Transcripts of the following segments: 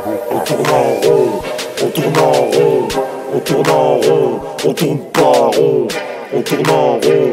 On tourne en rond, on tourne en rond, on tourne en rond, on tourne pas rond. On tourne en rond,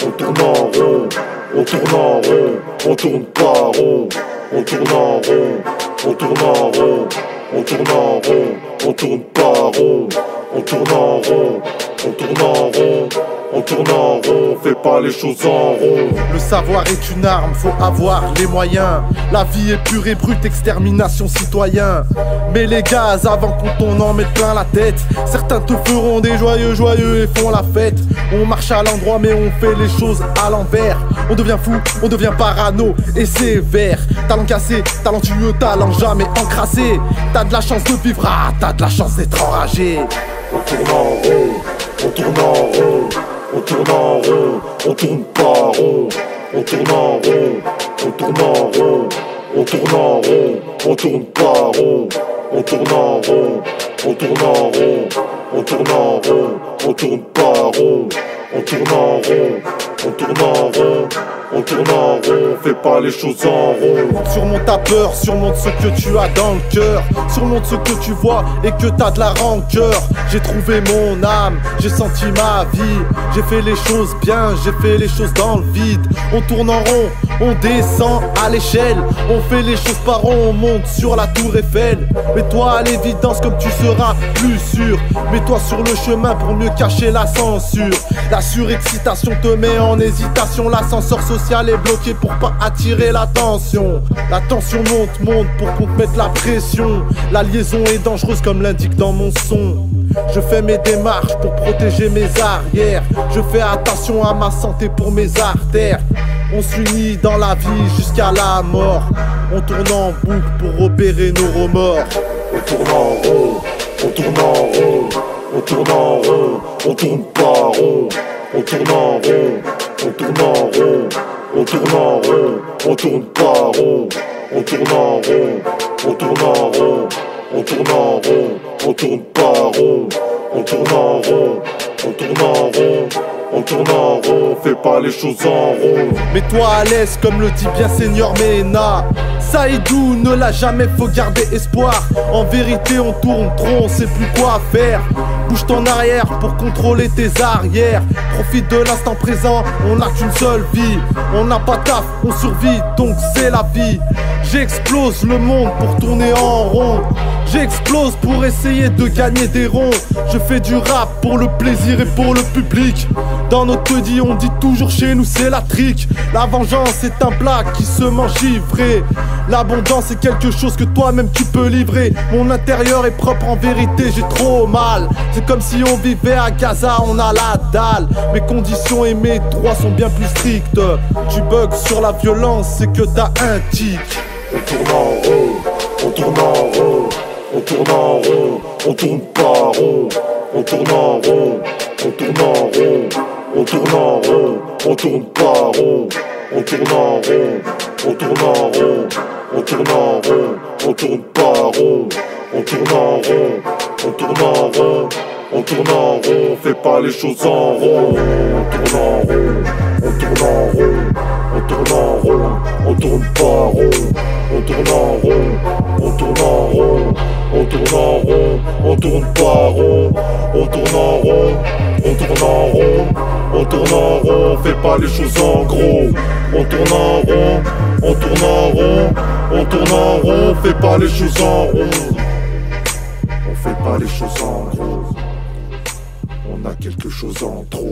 on tourne en rond, on tourne en rond, on tourne pas rond. On tourne en rond, on tourne en rond, on tourne en rond, on tourne pas rond. On tourne en rond, on tourne en rond, on tourne en rond, on fait pas les choses en rond. Le savoir est une arme, faut avoir les moyens. La vie est pure et brute, extermination citoyen. Mais les gaz avant qu'on en mette plein la tête. Certains te feront des joyeux et font la fête. On marche à l'endroit mais on fait les choses à l'envers. On devient fou, on devient parano et sévère. Talent cassé, talentueux, talent jamais encrassé. T'as de la chance de vivre, ah, t'as de la chance d'être enragé. On tourne en rond, on tourne en rond, on tourne en rond, on tourne pas rond. On tourne en rond, on tourne en rond, on tourne en rond, on tourne pas rond. On tourne en rond, on tourne en rond, on tourne en rond, on tourne pas rond. On tourne en rond, on tourne en rond, on tourne en rond, on fait pas les choses en rond. Surmonte ta peur, surmonte ce que tu as dans le cœur. Surmonte ce que tu vois et que t'as de la rancœur. J'ai trouvé mon âme, j'ai senti ma vie. J'ai fait les choses bien, j'ai fait les choses dans le vide. On tourne en rond, on descend à l'échelle. On fait les choses par rond, on monte sur la tour Eiffel. Mets-toi à l'évidence comme tu seras plus sûr. Mets-toi sur le chemin pour mieux cacher la censure. La surexcitation te met en hésitation. L'ascenseur social est bloqué pour pas attirer l'attention. La tension monte pour qu'on te mette la pression. La liaison est dangereuse comme l'indique dans mon son. Je fais mes démarches pour protéger mes arrières. Je fais attention à ma santé pour mes artères. On s'unit dans la vie jusqu'à la mort. On tourne en boucle pour opérer nos remords. On tourne en rond, on tourne en rond, on tourne en rond, on tourne pas rond. On tourne en rond, on tourne en rond, on tourne en rond, on tourne pas rond. On tourne en rond, on tourne en rond, on tourne en rond, on tourne pas rond. On tourne en rond, on tourne en rond, on tourne en rond, on fait pas les choses en rond. Mets-toi à l'aise comme le dit bien Seigneur Mena. Saïdou ne l'a jamais, faut garder espoir. En vérité on tourne trop, on sait plus quoi faire. Bouge ton arrière pour contrôler tes arrières. Profite de l'instant présent, on n'a qu'une seule vie. On n'a pas taf, on survit, donc c'est la vie. J'explose le monde pour tourner en rond. J'explose pour essayer de gagner des ronds. Je fais du rap pour le plaisir et pour le public. Dans notre taudis on dit toujours chez nous c'est la trique. La vengeance est un plat qui se mange givré. L'abondance est quelque chose que toi-même tu peux livrer. Mon intérieur est propre, en vérité j'ai trop mal. C'est comme si on vivait à Gaza, on a la dalle. Mes conditions et mes droits sont bien plus stricts. Tu bugs sur la violence, c'est que t'as un tic. On tourne en rond, on tourne en rond, on tourne en rond, on tourne pas rond. On tourne en rond, on tourne en rond, on tourne en rond, on tourne pas rond. On tourne en rond, on tourne en rond, on tourne en rond, on tourne pas rond. On tourne en rond, on tourne en rond, on tourne en rond, on fait pas les choses en rond. On tourne en rond, on tourne en rond, on tourne en rond, on tourne pas rond. On tourne en rond, on tourne en rond, on tourne en rond, on tourne pas rond. On tourne en rond, on tourne en rond, on tourne en rond, on fait pas les choses en gros. On tourne en rond, on tourne en rond, on tourne en rond, on fait pas les choses en rond. On fait pas les choses en gros. On a quelque chose en trop.